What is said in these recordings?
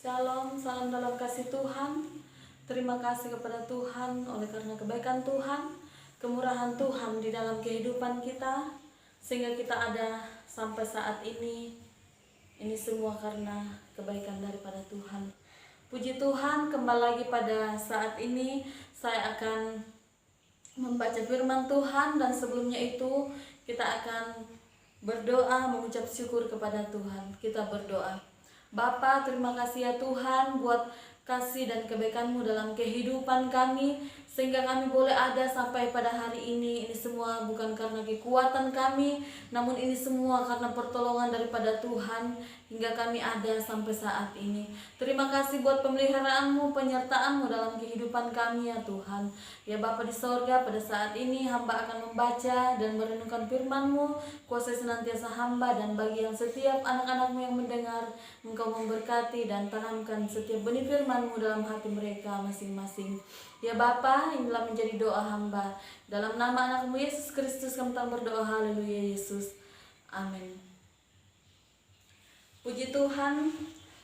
Shalom, salam dalam kasih Tuhan. Terima kasih kepada Tuhan oleh karena kebaikan Tuhan, kemurahan Tuhan di dalam kehidupan kita, sehingga kita ada sampai saat ini. Ini semua karena kebaikan daripada Tuhan. Puji Tuhan, kembali lagi pada saat ini saya akan membaca firman Tuhan, dan sebelumnya itu kita akan berdoa mengucap syukur kepada Tuhan. Kita berdoa. Bapa, terima kasih ya Tuhan buat kasih dan kebaikan-Mu dalam kehidupan kami, sehingga kami boleh ada sampai pada hari ini. Ini semua bukan karena kekuatan kami, namun ini semua karena pertolongan daripada Tuhan, hingga kami ada sampai saat ini. Terima kasih buat pemeliharaan-Mu, penyertaan-Mu dalam kehidupan kami ya Tuhan. Ya Bapa di sorga, pada saat ini hamba akan membaca dan merenungkan firman-Mu. Kuasai senantiasa hamba, dan bagi yang setiap anak-anak-Mu yang mendengar, Engkau memberkati dan tanamkan setiap benih firman-Mu dalam hati mereka masing-masing. Ya Bapa, inilah menjadi doa hamba. Dalam nama anak-Mu Yesus Kristus kami telah berdoa. Haleluya Yesus. Amin. Puji Tuhan,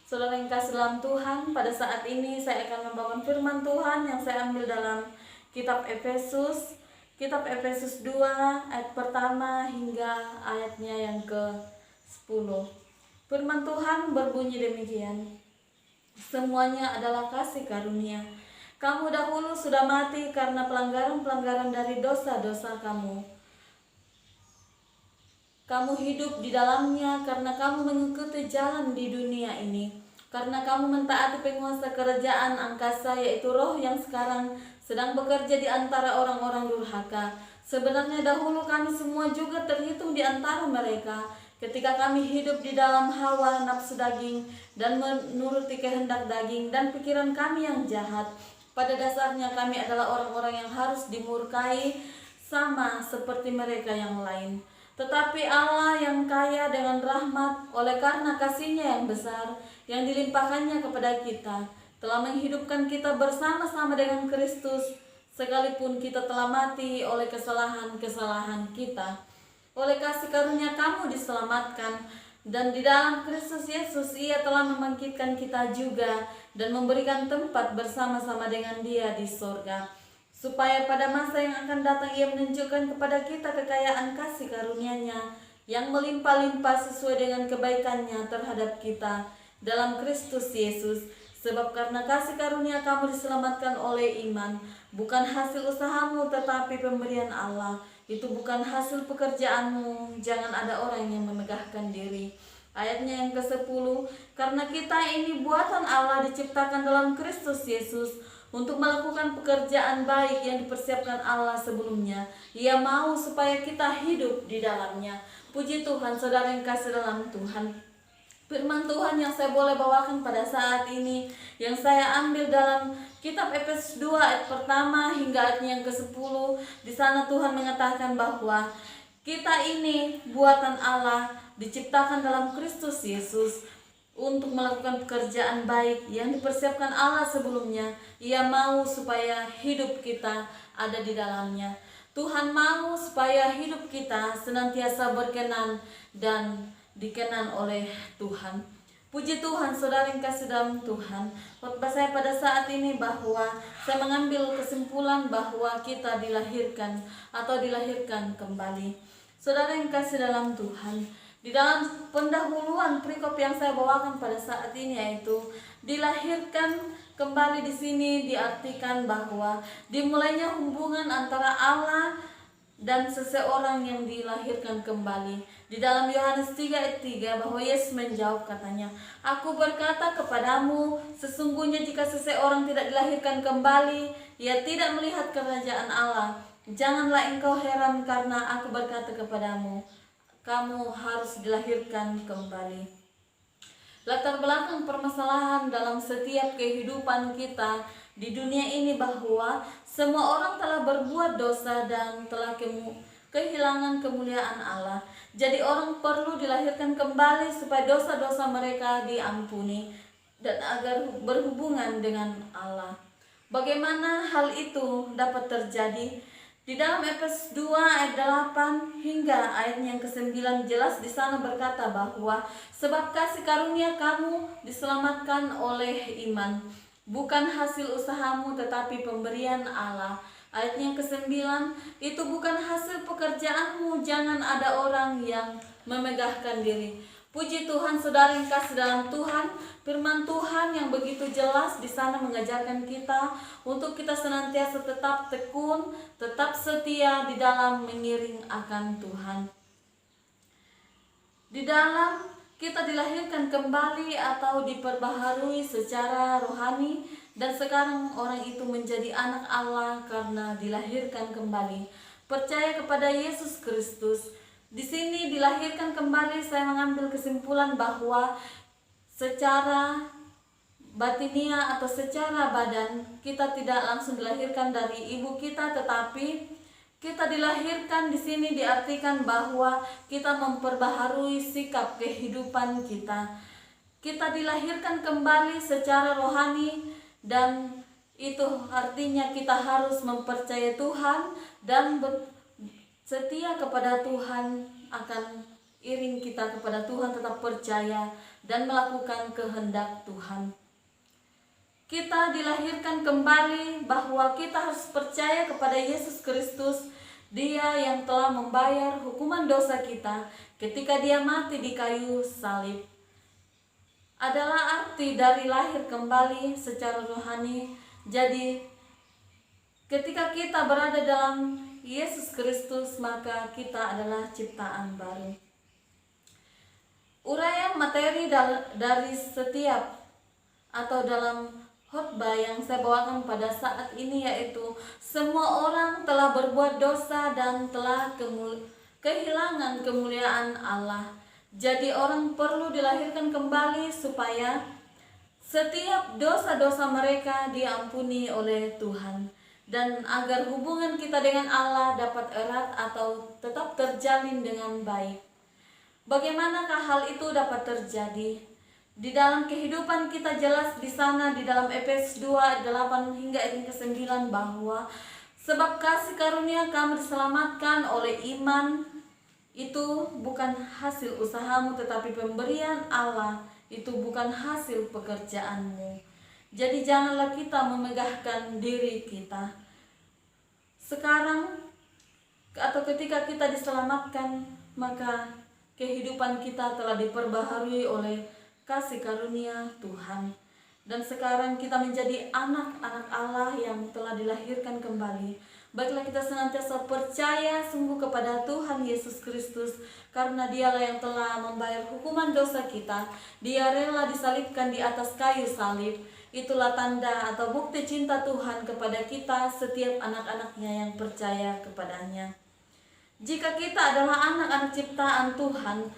saudara yang kasih dalam Tuhan, pada saat ini saya akan membawakan firman Tuhan yang saya ambil dalam kitab Efesus. Kitab Efesus 2 ayat pertama hingga ayatnya yang ke-10. Firman Tuhan berbunyi demikian. Semuanya adalah kasih karunia. Kamu dahulu sudah mati karena pelanggaran-pelanggaran dari dosa-dosa kamu. Kamu hidup di dalamnya karena kamu mengikuti jalan di dunia ini. Karena kamu mentaati penguasa kerajaan angkasa, yaitu roh yang sekarang sedang bekerja di antara orang-orang durhaka. Sebenarnya dahulu kami semua juga terhitung di antara mereka, ketika kami hidup di dalam hawa nafsu daging dan menuruti kehendak daging dan pikiran kami yang jahat. Pada dasarnya kami adalah orang-orang yang harus dimurkai, sama seperti mereka yang lain. Tetapi Allah yang kaya dengan rahmat, oleh karena kasih-Nya yang besar yang dilimpahkannya kepada kita, telah menghidupkan kita bersama-sama dengan Kristus, sekalipun kita telah mati oleh kesalahan-kesalahan kita. Oleh kasih karunia kamu diselamatkan, dan di dalam Kristus Yesus Ia telah membangkitkan kita juga dan memberikan tempat bersama-sama dengan Dia di sorga, supaya pada masa yang akan datang Ia menunjukkan kepada kita kekayaan kasih karunia-Nya yang melimpah-limpah sesuai dengan kebaikan-Nya terhadap kita dalam Kristus Yesus. Sebab karena kasih karunia kamu diselamatkan oleh iman, bukan hasil usahamu tetapi pemberian Allah. Itu bukan hasil pekerjaanmu, jangan ada orang yang memegahkan diri. Ayatnya yang ke-10, karena kita ini buatan Allah diciptakan dalam Kristus Yesus untuk melakukan pekerjaan baik yang dipersiapkan Allah sebelumnya. Ia mau supaya kita hidup di dalamnya. Puji Tuhan, saudara yang kasih dalam Tuhan. Firman Tuhan yang saya boleh bawakan pada saat ini, yang saya ambil dalam kitab Efesus 2 ayat pertama hingga ayatnya yang ke-10. Di sana Tuhan mengatakan bahwa kita ini buatan Allah, diciptakan dalam Kristus Yesus untuk melakukan pekerjaan baik yang dipersiapkan Allah sebelumnya. Ia mau supaya hidup kita ada di dalamnya. Tuhan mau supaya hidup kita senantiasa berkenan dan dikenan oleh Tuhan. Puji Tuhan, saudara yang kasih dalam Tuhan. Khotbah saya pada saat ini bahwa saya mengambil kesimpulan bahwa kita dilahirkan atau dilahirkan kembali. Saudara yang kasih dalam Tuhan, di dalam pendahuluan perikop yang saya bawakan pada saat ini, yaitu dilahirkan kembali, di sini diartikan bahwa dimulainya hubungan antara Allah dan seseorang yang dilahirkan kembali. Di dalam Yohanes 3 ayat 3 bahwa Yesus menjawab, katanya, Aku berkata kepadamu, sesungguhnya jika seseorang tidak dilahirkan kembali, ia tidak melihat kerajaan Allah. Janganlah engkau heran karena aku berkata kepadamu, kamu harus dilahirkan kembali. Latar belakang permasalahan dalam setiap kehidupan kita di dunia ini bahwa semua orang telah berbuat dosa dan telah kehilangan kemuliaan Allah. Jadi orang perlu dilahirkan kembali supaya dosa-dosa mereka diampuni dan agar berhubungan dengan Allah. Bagaimana hal itu dapat terjadi? Di dalam Efesus 2 ayat 8 hingga ayat yang ke-9 jelas di sana berkata bahwa sebab kasih karunia kamu diselamatkan oleh iman, bukan hasil usahamu tetapi pemberian Allah. Ayat yang ke-9, itu bukan hasil pekerjaanmu, jangan ada orang yang memegahkan diri. Puji Tuhan, saudara yang kasih dalam Tuhan, firman Tuhan yang begitu jelas di sana mengajarkan kita untuk kita senantiasa tetap tekun, tetap setia di dalam mengiring akan Tuhan. Di dalam kita dilahirkan kembali atau diperbaharui secara rohani, dan sekarang orang itu menjadi anak Allah karena dilahirkan kembali. Percaya kepada Yesus Kristus. Di sini dilahirkan kembali, saya mengambil kesimpulan bahwa secara batinia atau secara badan kita tidak langsung dilahirkan dari ibu kita, tetapi kita dilahirkan di sini diartikan bahwa kita memperbaharui sikap kehidupan kita. Kita dilahirkan kembali secara rohani, dan itu artinya kita harus mempercayai Tuhan dan setia kepada Tuhan, akan iring kita kepada Tuhan, tetap percaya dan melakukan kehendak Tuhan. Kita dilahirkan kembali bahwa kita harus percaya kepada Yesus Kristus. Dia yang telah membayar hukuman dosa kita ketika Dia mati di kayu salib. Adalah arti dari lahir kembali secara rohani. Jadi ketika kita berada dalam Yesus Kristus, maka kita adalah ciptaan baru. Uraian materi dari setiap atau dalam khotbah yang saya bawakan pada saat ini yaitu semua orang telah berbuat dosa dan telah kehilangan kemuliaan Allah. Jadi orang perlu dilahirkan kembali supaya setiap dosa-dosa mereka diampuni oleh Tuhan, dan agar hubungan kita dengan Allah dapat erat atau tetap terjalin dengan baik. Bagaimanakah hal itu dapat terjadi? Di dalam kehidupan kita jelas di sana di dalam Efesus 2 ayat 8 hingga ayat ke-9 bahwa sebab kasih karunia kamu diselamatkan oleh iman, itu bukan hasil usahamu tetapi pemberian Allah, itu bukan hasil pekerjaanmu. Jadi janganlah kita memegahkan diri kita. Sekarang atau ketika kita diselamatkan, maka kehidupan kita telah diperbaharui oleh kasih karunia Tuhan. Dan sekarang kita menjadi anak-anak Allah yang telah dilahirkan kembali. Baiklah kita senantiasa percaya sungguh kepada Tuhan Yesus Kristus, karena Dialah yang telah membayar hukuman dosa kita. Dia rela disalibkan di atas kayu salib. Itulah tanda atau bukti cinta Tuhan kepada kita setiap anak-anaknya yang percaya kepadanya. Jika kita adalah anak-anak ciptaan Tuhan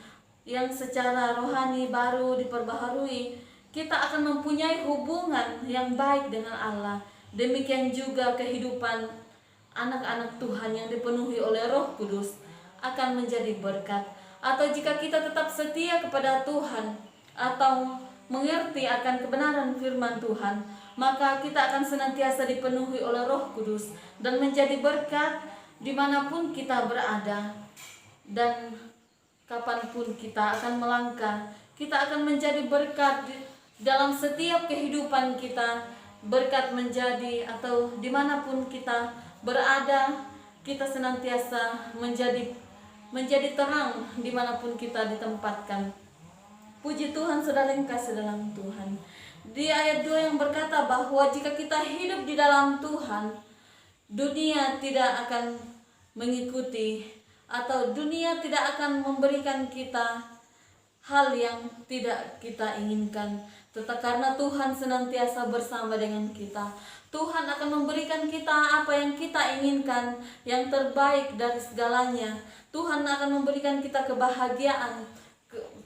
yang secara rohani baru diperbaharui, kita akan mempunyai hubungan yang baik dengan Allah. Demikian juga kehidupan anak-anak Tuhan yang dipenuhi oleh Roh Kudus akan menjadi berkat. Atau jika kita tetap setia kepada Tuhan atau mengerti akan kebenaran firman Tuhan, maka kita akan senantiasa dipenuhi oleh Roh Kudus dan menjadi berkat dimanapun kita berada. Dan kapanpun kita akan melangkah, kita akan menjadi berkat dalam setiap kehidupan kita. Berkat menjadi atau dimanapun kita berada, kita senantiasa menjadi terang dimanapun kita ditempatkan. Puji Tuhan, saudara yang kasih dalam Tuhan. Di ayat 2 yang berkata bahwa jika kita hidup di dalam Tuhan, dunia tidak akan mengikuti atau dunia tidak akan memberikan kita hal yang tidak kita inginkan. Tetapi karena Tuhan senantiasa bersama dengan kita, Tuhan akan memberikan kita apa yang kita inginkan, yang terbaik dari segalanya. Tuhan akan memberikan kita kebahagiaan.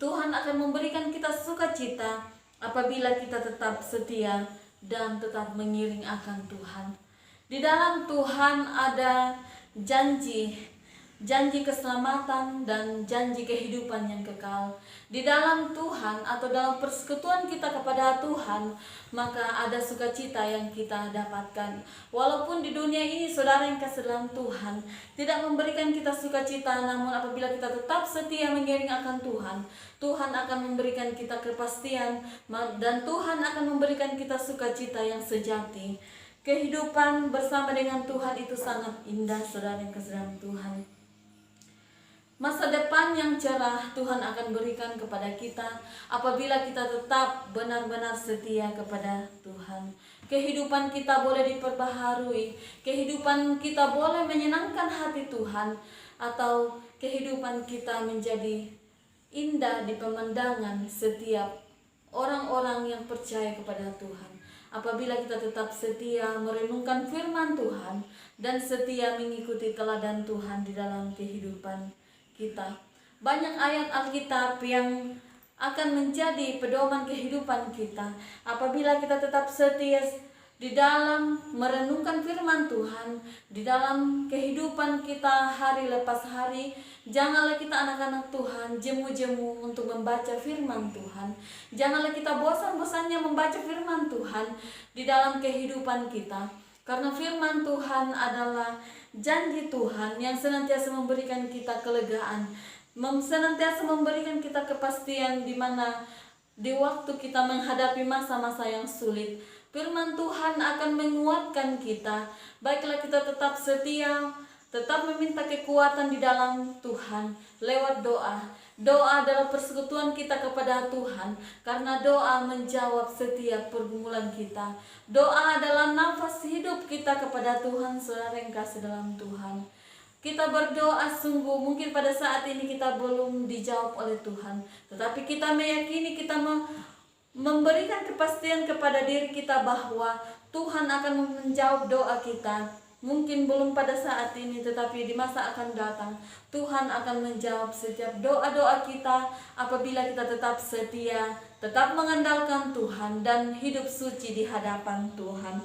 Tuhan akan memberikan kita sukacita apabila kita tetap setia dan tetap mengiring akan Tuhan. Di dalam Tuhan ada janji. janji keselamatan dan janji kehidupan yang kekal. Di dalam Tuhan atau dalam persekutuan kita kepada Tuhan, maka ada sukacita yang kita dapatkan. Walaupun di dunia ini saudara yang kasih dalam Tuhan tidak memberikan kita sukacita, namun apabila kita tetap setia mengiring akan Tuhan, Tuhan akan memberikan kita kepastian dan Tuhan akan memberikan kita sukacita yang sejati. Kehidupan bersama dengan Tuhan itu sangat indah, saudara yang kasih dalam Tuhan. Masa depan yang cerah Tuhan akan berikan kepada kita apabila kita tetap benar-benar setia kepada Tuhan. Kehidupan kita boleh diperbaharui, kehidupan kita boleh menyenangkan hati Tuhan, atau kehidupan kita menjadi indah di pemandangan setiap orang-orang yang percaya kepada Tuhan. Apabila kita tetap setia merenungkan firman Tuhan dan setia mengikuti teladan Tuhan di dalam kehidupan kita. Banyak ayat Alkitab yang akan menjadi pedoman kehidupan kita. Apabila kita tetap setia di dalam merenungkan firman Tuhan, di dalam kehidupan kita hari lepas hari, janganlah kita anak-anak Tuhan jemu-jemu untuk membaca firman Tuhan. Janganlah kita bosan-bosannya membaca firman Tuhan di dalam kehidupan kita. Karena firman Tuhan adalah janji Tuhan yang senantiasa memberikan kita kelegaan, senantiasa memberikan kita kepastian di mana di waktu kita menghadapi masa-masa yang sulit. Firman Tuhan akan menguatkan kita. Baiklah kita tetap setia, tetap meminta kekuatan di dalam Tuhan lewat doa. Doa adalah persekutuan kita kepada Tuhan, karena doa menjawab setiap pergumulan kita. Doa adalah nafas hidup kita kepada Tuhan, saudara yang kasih dalam Tuhan. Kita berdoa sungguh, mungkin pada saat ini kita belum dijawab oleh Tuhan, tetapi kita meyakini, kita memberikan kepastian kepada diri kita bahwa Tuhan akan menjawab doa kita. Mungkin belum pada saat ini, tetapi di masa akan datang Tuhan akan menjawab setiap doa-doa kita apabila kita tetap setia, tetap mengandalkan Tuhan dan hidup suci di hadapan Tuhan.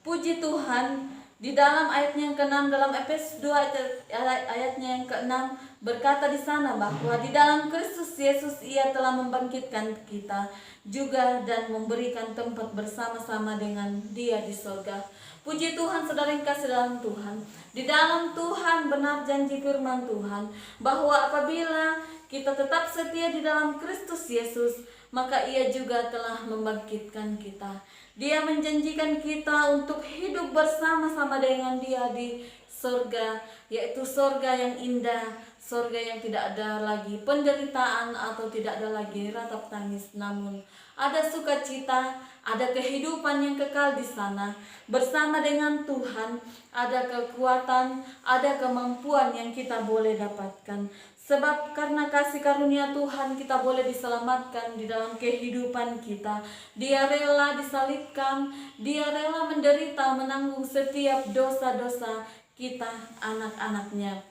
Puji Tuhan, di dalam ayatnya yang ke-6 dalam Efesus 2 ayatnya yang ke-6 berkata di sana bahwa di dalam Kristus Yesus Ia telah membangkitkan kita juga dan memberikan tempat bersama-sama dengan Dia di surga. Puji Tuhan, saudara yang kasih dalam Tuhan. Di dalam Tuhan benar janji firman Tuhan bahwa apabila kita tetap setia di dalam Kristus Yesus, maka Ia juga telah membangkitkan kita. Dia menjanjikan kita untuk hidup bersama-sama dengan Dia di surga, yaitu surga yang indah, surga yang tidak ada lagi penderitaan atau tidak ada lagi ratap tangis, namun ada sukacita, ada kehidupan yang kekal di sana. Bersama dengan Tuhan ada kekuatan, ada kemampuan yang kita boleh dapatkan. Sebab karena kasih karunia Tuhan kita boleh diselamatkan di dalam kehidupan kita. Dia rela disalibkan, Dia rela menderita, menanggung setiap dosa-dosa kita, anak-anaknya.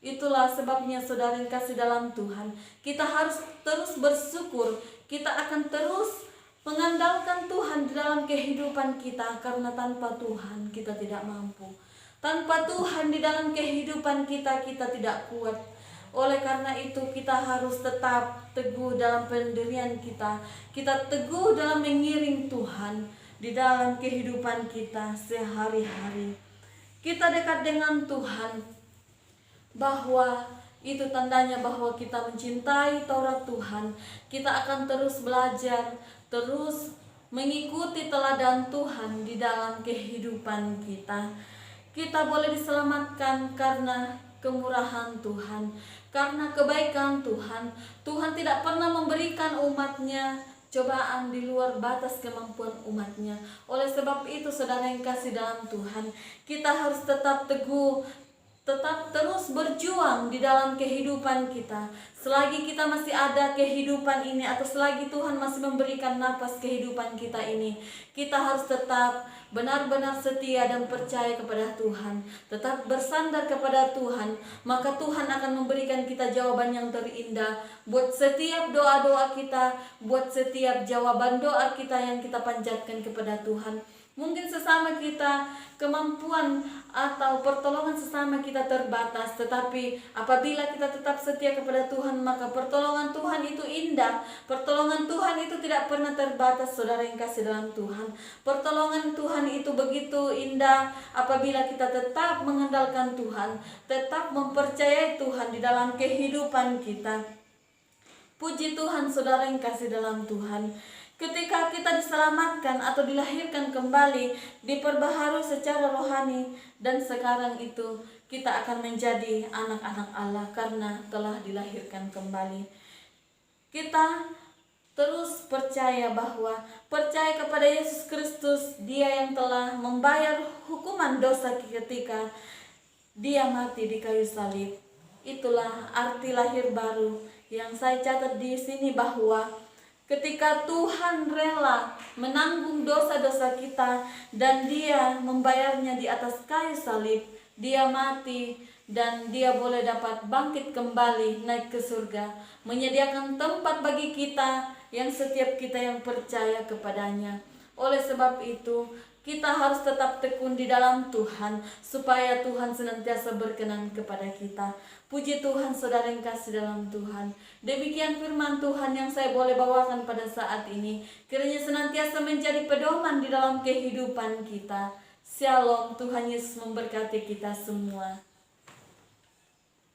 Itulah sebabnya saudara yang kasih dalam Tuhan, kita harus terus bersyukur. Kita akan terus mengandalkan Tuhan di dalam kehidupan kita, karena tanpa Tuhan kita tidak mampu. Tanpa Tuhan di dalam kehidupan kita, kita tidak kuat. Oleh karena itu kita harus tetap teguh dalam pendirian kita. Kita teguh dalam mengiring Tuhan di dalam kehidupan kita sehari-hari. Kita dekat dengan Tuhan, bahwa itu tandanya bahwa kita mencintai Taurat Tuhan. Kita akan terus belajar, terus mengikuti teladan Tuhan di dalam kehidupan kita. Kita boleh diselamatkan karena kemurahan Tuhan, karena kebaikan Tuhan. Tuhan tidak pernah memberikan umatnya cobaan di luar batas kemampuan umatnya. Oleh sebab itu saudara yang kasih dalam Tuhan, kita harus tetap teguh, tetap terus berjuang di dalam kehidupan kita. Selagi kita masih ada kehidupan ini, atau selagi Tuhan masih memberikan napas kehidupan kita ini, kita harus tetap benar-benar setia dan percaya kepada Tuhan. Tetap bersandar kepada Tuhan, maka Tuhan akan memberikan kita jawaban yang terindah buat setiap doa-doa kita, buat setiap jawaban doa kita yang kita panjatkan kepada Tuhan. Mungkin sesama kita, kemampuan atau pertolongan sesama kita terbatas, tetapi apabila kita tetap setia kepada Tuhan, maka pertolongan Tuhan itu indah. Pertolongan Tuhan itu tidak pernah terbatas, saudara yang kasih dalam Tuhan. Pertolongan Tuhan itu begitu indah apabila kita tetap mengandalkan Tuhan, tetap mempercayai Tuhan di dalam kehidupan kita. Puji Tuhan, saudara yang kasih dalam Tuhan. Ketika kita diselamatkan atau dilahirkan kembali, diperbaharui secara rohani, dan sekarang itu kita akan menjadi anak-anak Allah karena telah dilahirkan kembali. Kita terus percaya kepada Yesus Kristus, Dia yang telah membayar hukuman dosa ketika Dia mati di kayu salib. Itulah arti lahir baru yang saya catat di sini, bahwa ketika Tuhan rela menanggung dosa-dosa kita dan Dia membayarnya di atas kayu salib, Dia mati dan Dia boleh dapat bangkit kembali naik ke surga, menyediakan tempat bagi kita yang setiap kita yang percaya kepadanya. Oleh sebab itu, kita harus tetap tekun di dalam Tuhan supaya Tuhan senantiasa berkenan kepada kita. Puji Tuhan, saudara yang kasih dalam Tuhan. Demikian firman Tuhan yang saya boleh bawakan pada saat ini. Kiranya senantiasa menjadi pedoman di dalam kehidupan kita. Shalom, Tuhan Yesus memberkati kita semua.